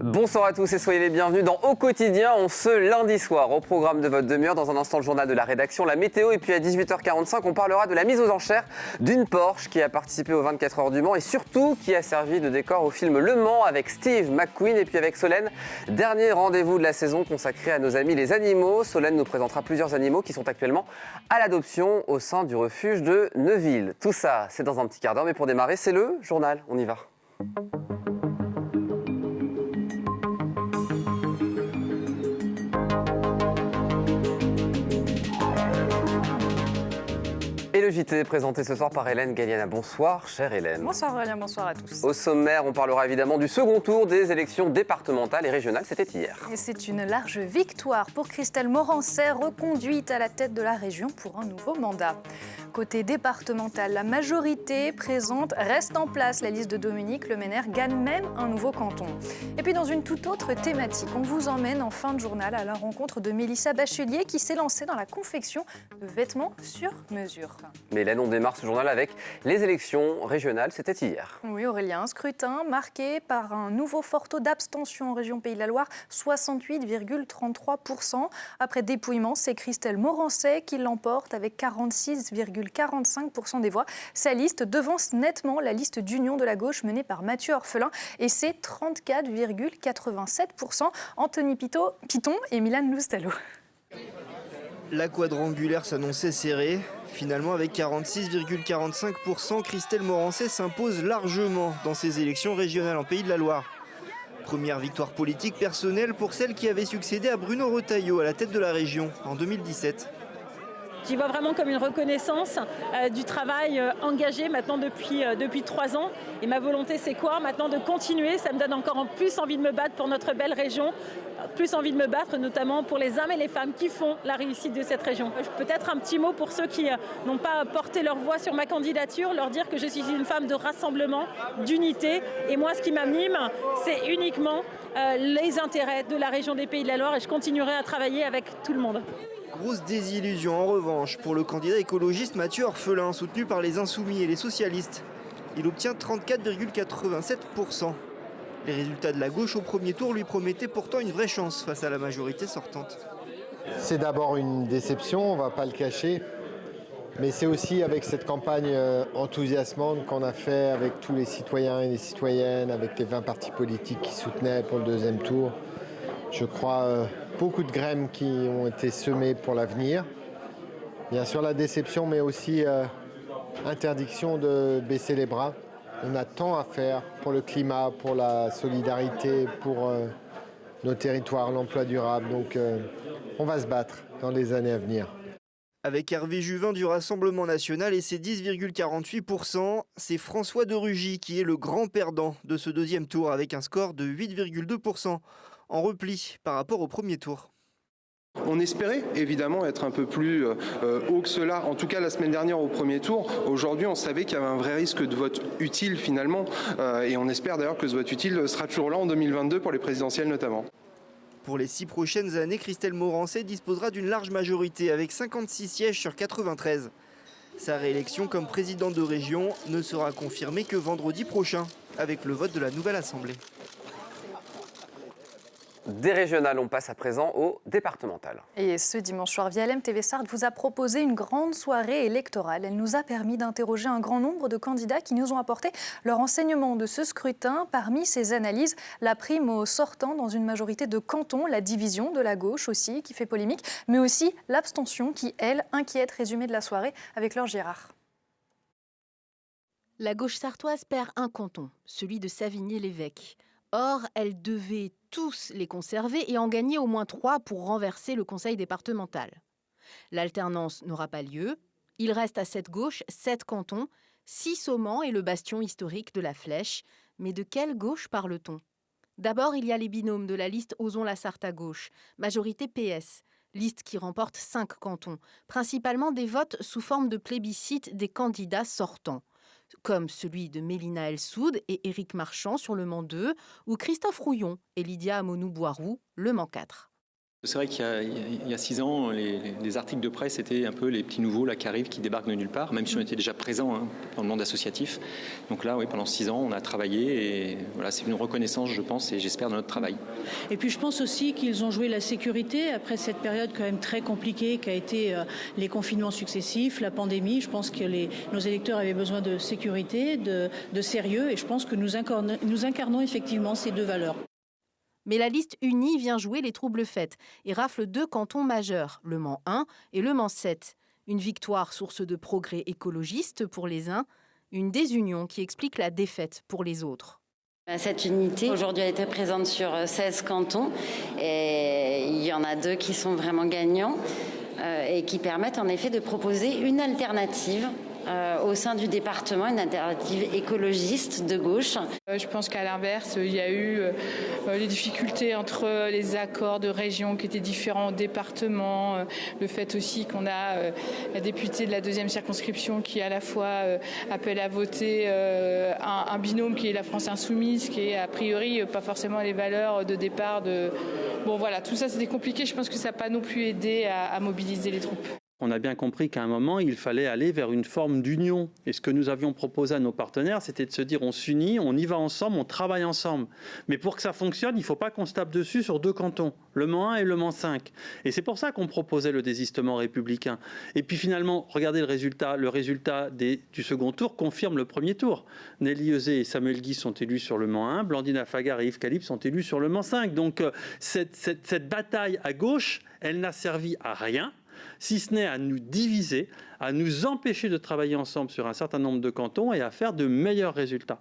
Bonsoir à tous et soyez les bienvenus dans Au Quotidien, ce lundi soir. Au programme de votre demi-heure, dans un instant le journal de la rédaction, la météo et puis à 18h45 on parlera de la mise aux enchères d'une Porsche qui a participé aux 24 heures du Mans et surtout qui a servi de décor au film Le Mans avec Steve McQueen et puis avec Solène. Dernier rendez-vous de la saison consacré à nos amis les animaux. Solène nous présentera plusieurs animaux qui sont actuellement à l'adoption au sein du refuge de Neuville. Tout ça, c'est dans un petit quart d'heure, mais pour démarrer, c'est le journal. On y va. Et le JT est présenté ce soir par Hélène Galliana. Bonsoir, chère Hélène. Bonsoir Aurélien, bonsoir à tous. Au sommaire, on parlera évidemment du second tour des élections départementales et régionales. C'était hier. Et c'est une large victoire pour Christelle Morancet, reconduite à la tête de la région pour un nouveau mandat. Côté départemental, la majorité présente reste en place. La liste de Dominique Le Menner gagne même un nouveau canton. Et puis dans une toute autre thématique, on vous emmène en fin de journal à la rencontre de Mélissa Bachelier qui s'est lancée dans la confection de vêtements sur mesure. Mais Hélène, on démarre ce journal avec les élections régionales. C'était hier. Oui Aurélien, un scrutin marqué par un nouveau fort taux d'abstention en région Pays de la Loire, 68,33%. Après dépouillement, c'est Christelle Morancet qui l'emporte avec 46,45% des voix. Sa liste devance nettement la liste d'union de la gauche menée par Mathieu Orphelin et c'est 34,87%. Anthony Piton et Milan Loustalot. La quadrangulaire s'annonçait serrée. Finalement, avec 46,45%, Christelle Morancet s'impose largement dans ces élections régionales en Pays de la Loire. Première victoire politique personnelle pour celle qui avait succédé à Bruno Retailleau à la tête de la région en 2017. J'y vois vraiment comme une reconnaissance du travail engagé maintenant depuis 3 ans. Et ma volonté, c'est quoi? Maintenant de continuer. Ça me donne encore plus envie de me battre pour notre belle région. Plus envie de me battre notamment pour les hommes et les femmes qui font la réussite de cette région. Peut-être un petit mot pour ceux qui n'ont pas porté leur voix sur ma candidature, leur dire que je suis une femme de rassemblement, d'unité. Et moi, ce qui m'anime, c'est uniquement les intérêts de la région des Pays de la Loire et je continuerai à travailler avec tout le monde. Grosse désillusion en revanche pour le candidat écologiste Mathieu Orphelin, soutenu par les Insoumis et les socialistes. Il obtient 34,87%. Les résultats de la gauche au premier tour lui promettaient pourtant une vraie chance face à la majorité sortante. C'est d'abord une déception, on ne va pas le cacher. Mais c'est aussi avec cette campagne enthousiasmante qu'on a fait avec tous les citoyens et les citoyennes, avec les 20 partis politiques qui soutenaient pour le deuxième tour. Je crois beaucoup de graines qui ont été semées pour l'avenir. Bien sûr la déception, mais aussi interdiction de baisser les bras. On a tant à faire pour le climat, pour la solidarité, pour nos territoires, l'emploi durable. Donc on va se battre dans les années à venir. Avec Hervé Juvin du Rassemblement National et ses 10,48%, c'est François de Rugy qui est le grand perdant de ce deuxième tour avec un score de 8,2%. En repli par rapport au premier tour. On espérait évidemment être un peu plus haut que cela, en tout cas la semaine dernière au premier tour. Aujourd'hui on savait qu'il y avait un vrai risque de vote utile finalement et on espère d'ailleurs que ce vote utile sera toujours là en 2022 pour les présidentielles notamment. Pour les 6 prochaines années, Christelle Morancet disposera d'une large majorité avec 56 sièges sur 93. Sa réélection comme présidente de région ne sera confirmée que vendredi prochain avec le vote de la nouvelle assemblée. Des régionales, on passe à présent au départemental. Et ce dimanche soir, VLM TV Sarthe vous a proposé une grande soirée électorale. Elle nous a permis d'interroger un grand nombre de candidats qui nous ont apporté leur enseignement de ce scrutin. Parmi ces analyses, la prime aux sortants dans une majorité de cantons, la division de la gauche aussi qui fait polémique, mais aussi l'abstention qui, elle, inquiète. Résumé de la soirée avec Laure Girard. La gauche sartoise perd un canton, celui de Savigny-l'Évêque. Or, elle devait tous les conserver et en gagner au moins 3 pour renverser le conseil départemental. L'alternance n'aura pas lieu. Il reste à cette gauche 7 cantons, 6 au Mans et le bastion historique de la Flèche. Mais de quelle gauche parle-t-on? D'abord, il y a les binômes de la liste Osons la Sarthe à gauche, majorité PS, liste qui remporte 5 cantons, principalement des votes sous forme de plébiscite des candidats sortants, comme celui de Mélina Elsoud et Éric Marchand sur le Mans 2, ou Christophe Rouillon et Lydia Amonou-Boiroux, le Mans 4. C'est vrai qu'il y a 6 ans, les articles de presse étaient un peu les petits nouveaux là, qui arrivent, qui débarquent de nulle part, même si on était déjà présents dans le monde associatif. Donc là, oui, pendant 6 ans, on a travaillé et voilà, c'est une reconnaissance, je pense, et j'espère, de notre travail. Et puis je pense aussi qu'ils ont joué la sécurité après cette période quand même très compliquée qui a été les confinements successifs, la pandémie. Je pense que nos électeurs avaient besoin de sécurité, de sérieux, et je pense que nous incarnons effectivement ces deux valeurs. Mais la liste unie vient jouer les troubles faits et rafle 2 cantons majeurs, Le Mans 1 et Le Mans 7. Une victoire source de progrès écologiste pour les uns, une désunion qui explique la défaite pour les autres. Cette unité, aujourd'hui, a été présente sur 16 cantons et il y en a 2 qui sont vraiment gagnants et qui permettent en effet de proposer une alternative au sein du département, une alternative écologiste de gauche. Je pense qu'à l'inverse, il y a eu les difficultés entre les accords de région qui étaient différents au département, le fait aussi qu'on a la députée de la 2e circonscription qui à la fois appelle à voter un binôme qui est la France Insoumise, qui est a priori pas forcément les valeurs de départ de... Bon voilà, tout ça c'était compliqué, je pense que ça n'a pas non plus aidé à mobiliser les troupes. On a bien compris qu'à un moment, il fallait aller vers une forme d'union. Et ce que nous avions proposé à nos partenaires, c'était de se dire on s'unit, on y va ensemble, on travaille ensemble. Mais pour que ça fonctionne, il ne faut pas qu'on se tape dessus sur 2 cantons, Le Mans 1 et Le Mans 5. Et c'est pour ça qu'on proposait le désistement républicain. Et puis finalement, regardez le résultat. Le résultat du second tour confirme le premier tour. Nelly Euzet et Samuel Guy sont élus sur Le Mans 1, Blandine Afagar et Yves Calip sont élus sur Le Mans 5. Donc cette bataille à gauche, elle n'a servi à rien, si ce n'est à nous diviser, à nous empêcher de travailler ensemble sur un certain nombre de cantons et à faire de meilleurs résultats.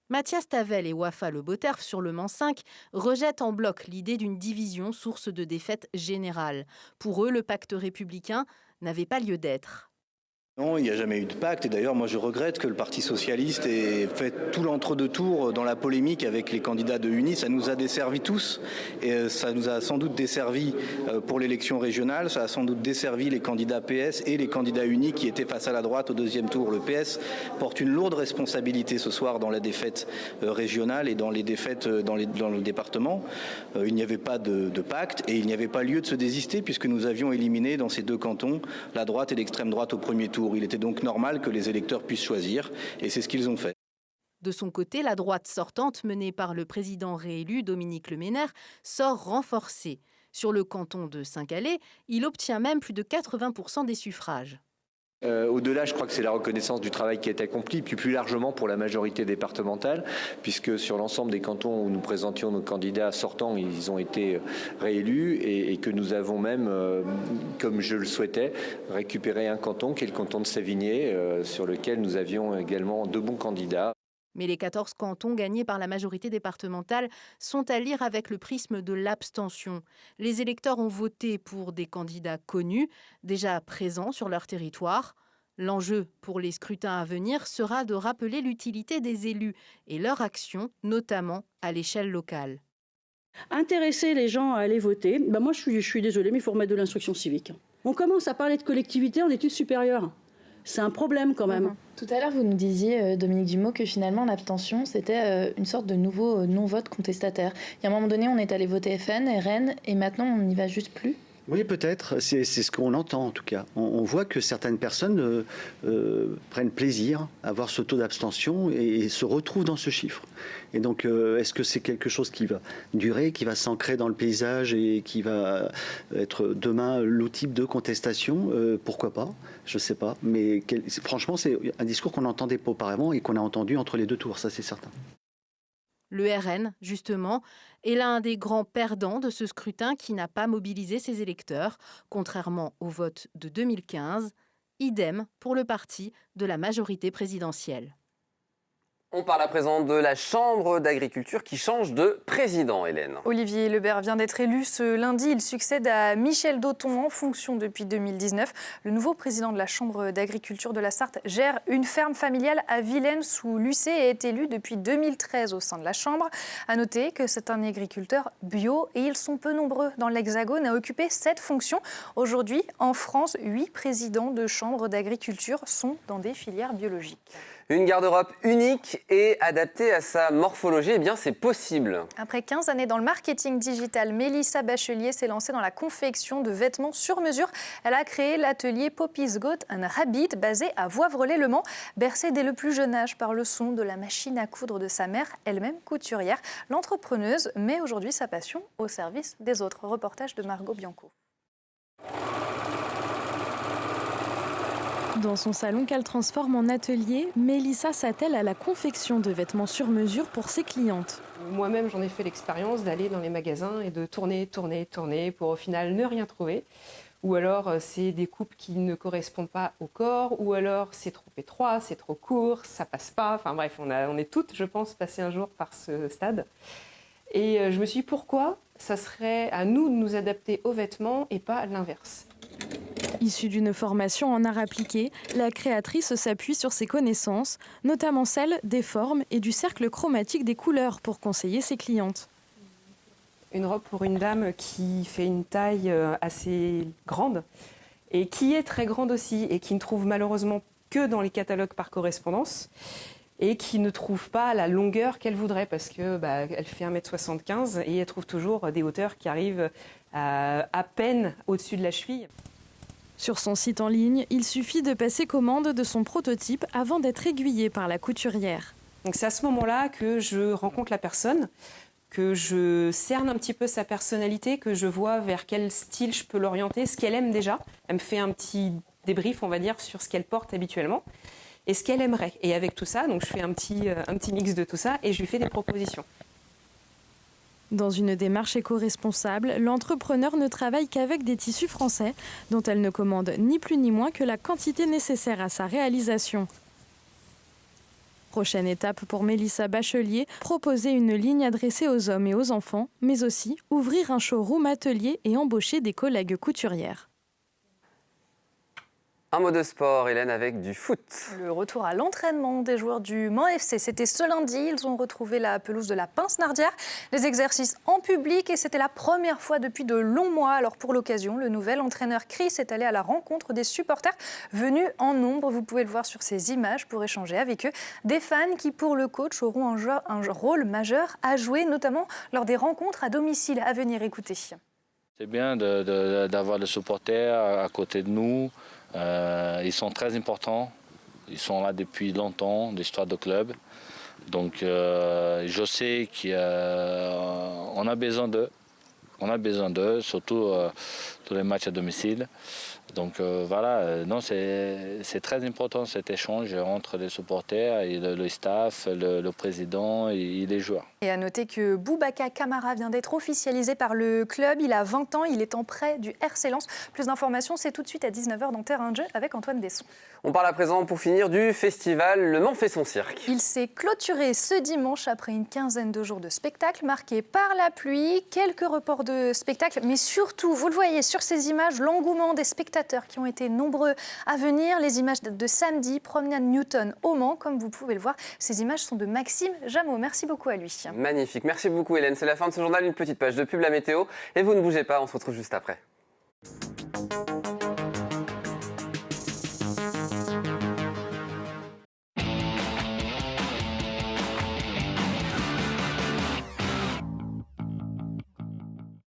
Mathias Tavel et Wafa Le Botterf sur Le Mans 5 rejettent en bloc l'idée d'une division source de défaite générale. Pour eux, le pacte républicain n'avait pas lieu d'être. Non, il n'y a jamais eu de pacte. Et d'ailleurs, moi, je regrette que le Parti socialiste ait fait tout l'entre-deux tours dans la polémique avec les candidats de UNI. Ça nous a desservi tous. Et ça nous a sans doute desservi pour l'élection régionale. Ça a sans doute desservi les candidats PS et les candidats UNI qui étaient face à la droite au 2e tour. Le PS porte une lourde responsabilité ce soir dans la défaite régionale et dans les défaites dans le département. Il n'y avait pas de pacte et il n'y avait pas lieu de se désister puisque nous avions éliminé dans ces 2 cantons la droite et l'extrême droite au premier tour. Il était donc normal que les électeurs puissent choisir, et c'est ce qu'ils ont fait. De son côté, la droite sortante, menée par le président réélu Dominique Le Ménère, sort renforcée. Sur le canton de Saint-Calais, il obtient même plus de 80% des suffrages. Au-delà, je crois que c'est la reconnaissance du travail qui a été accompli, puis plus largement pour la majorité départementale, puisque sur l'ensemble des cantons où nous présentions nos candidats sortants, ils ont été réélus et que nous avons même, comme je le souhaitais, récupéré un canton qui est le canton de Sévigné, sur lequel nous avions également 2 bons candidats. Mais les 14 cantons gagnés par la majorité départementale sont à lire avec le prisme de l'abstention. Les électeurs ont voté pour des candidats connus, déjà présents sur leur territoire. L'enjeu pour les scrutins à venir sera de rappeler l'utilité des élus et leur action, notamment à l'échelle locale. Intéresser les gens à aller voter, moi je suis désolée, mais il faut remettre de l'instruction civique. On commence à parler de collectivité en études supérieures. C'est un problème quand même. Tout à l'heure, vous nous disiez, Dominique Dumont, que finalement l'abstention, c'était une sorte de nouveau non-vote contestataire. Il y a un moment donné, on est allé voter FN, RN, et maintenant on n'y va juste plus. Oui, peut-être. C'est ce qu'on entend en tout cas. On voit que certaines personnes prennent plaisir à voir ce taux d'abstention et se retrouvent dans ce chiffre. Et donc, est-ce que c'est quelque chose qui va durer, qui va s'ancrer dans le paysage et qui va être demain l'outil de contestation ? Pourquoi pas ? Je ne sais pas. Mais franchement, c'est un discours qu'on n'entendait pas auparavant et qu'on a entendu entre les 2 tours, ça c'est certain. Le RN, justement, est l'un des grands perdants de ce scrutin qui n'a pas mobilisé ses électeurs, contrairement au vote de 2015. Idem pour le parti de la majorité présidentielle. On parle à présent de la Chambre d'agriculture qui change de président, Hélène. Olivier Lebert vient d'être élu ce lundi. Il succède à Michel Dauton en fonction depuis 2019. Le nouveau président de la Chambre d'agriculture de la Sarthe gère une ferme familiale à Vilaine sous Lucé et est élu depuis 2013 au sein de la Chambre. À noter que c'est un agriculteur bio et ils sont peu nombreux dans l'Hexagone à occuper cette fonction. Aujourd'hui, en France, 8 présidents de Chambre d'agriculture sont dans des filières biologiques. Une garde-robe unique et adaptée à sa morphologie, eh bien c'est possible. Après 15 années dans le marketing digital, Mélissa Bachelier s'est lancée dans la confection de vêtements sur mesure. Elle a créé l'atelier Poppy's Goat and Rabbit basé à Voivre-lès-le-Mans. Bercée dès le plus jeune âge par le son de la machine à coudre de sa mère, elle-même couturière, l'entrepreneuse met aujourd'hui sa passion au service des autres. Reportage de Margot Bianco. Dans son salon qu'elle transforme en atelier, Mélissa s'attelle à la confection de vêtements sur mesure pour ses clientes. Moi-même, j'en ai fait l'expérience d'aller dans les magasins et de tourner pour au final ne rien trouver. Ou alors, c'est des coupes qui ne correspondent pas au corps, ou alors c'est trop étroit, c'est trop court, ça passe pas. Enfin bref, on est toutes, je pense, passées un jour par ce stade. Et je me suis dit, pourquoi ça serait à nous de nous adapter aux vêtements et pas l'inverse ? Issue d'une formation en art appliqué, la créatrice s'appuie sur ses connaissances, notamment celles des formes et du cercle chromatique des couleurs pour conseiller ses clientes. Une robe pour une dame qui fait une taille assez grande et qui est très grande aussi et qui ne trouve malheureusement que dans les catalogues par correspondance et qui ne trouve pas la longueur qu'elle voudrait parce que elle fait 1m75 et elle trouve toujours des hauteurs qui arrivent à peine au-dessus de la cheville. Sur son site en ligne, il suffit de passer commande de son prototype avant d'être aiguillé par la couturière. Donc c'est à ce moment-là que je rencontre la personne, que je cerne un petit peu sa personnalité, que je vois vers quel style je peux l'orienter, ce qu'elle aime déjà. Elle me fait un petit débrief, on va dire, sur ce qu'elle porte habituellement et ce qu'elle aimerait. Et avec tout ça, donc je fais un petit mix de tout ça et je lui fais des propositions. Dans une démarche éco-responsable, l'entrepreneur ne travaille qu'avec des tissus français, dont elle ne commande ni plus ni moins que la quantité nécessaire à sa réalisation. Prochaine étape pour Mélissa Bachelier, proposer une ligne adressée aux hommes et aux enfants, mais aussi ouvrir un showroom atelier et embaucher des collègues couturières. Un mot de sport, Hélène, avec du foot. Le retour à l'entraînement des joueurs du Mans FC, c'était ce lundi. Ils ont retrouvé la pelouse de la Pince-Nardière. Des exercices en public et c'était la première fois depuis de longs mois. Alors pour l'occasion, le nouvel entraîneur Chris est allé à la rencontre des supporters venus en nombre. Vous pouvez le voir sur ces images pour échanger avec eux. Des fans qui, pour le coach, auront un rôle majeur à jouer, notamment lors des rencontres à domicile. À venir écouter. C'est bien d'avoir les supporters à côté de nous. Ils sont très importants, ils sont là depuis longtemps, l'histoire du club. Donc je sais qu'on a besoin d'eux, surtout tous les matchs à domicile. Donc voilà, non, c'est très important cet échange entre les supporters et le staff, le président et les joueurs. Et à noter que Boubacar Kamara vient d'être officialisé par le club. Il a 20 ans, il est en prêt du RC Lens. Plus d'informations, c'est tout de suite à 19h dans Terrain de jeu avec Antoine Besson. On parle à présent, pour finir, du festival Le Mans fait son cirque. Il s'est clôturé ce dimanche après une quinzaine de jours de spectacle marqués par la pluie, quelques reports de spectacles, mais surtout, vous le voyez sur ces images, l'engouement des spectateurs qui ont été nombreux à venir. Les images de samedi, promenade Newton au Mans, comme vous pouvez le voir. Ces images sont de Maxime Jameau. Merci beaucoup à lui. Magnifique. Merci beaucoup, Hélène. C'est la fin de ce journal. Une petite page de pub, la météo. Et vous ne bougez pas, on se retrouve juste après.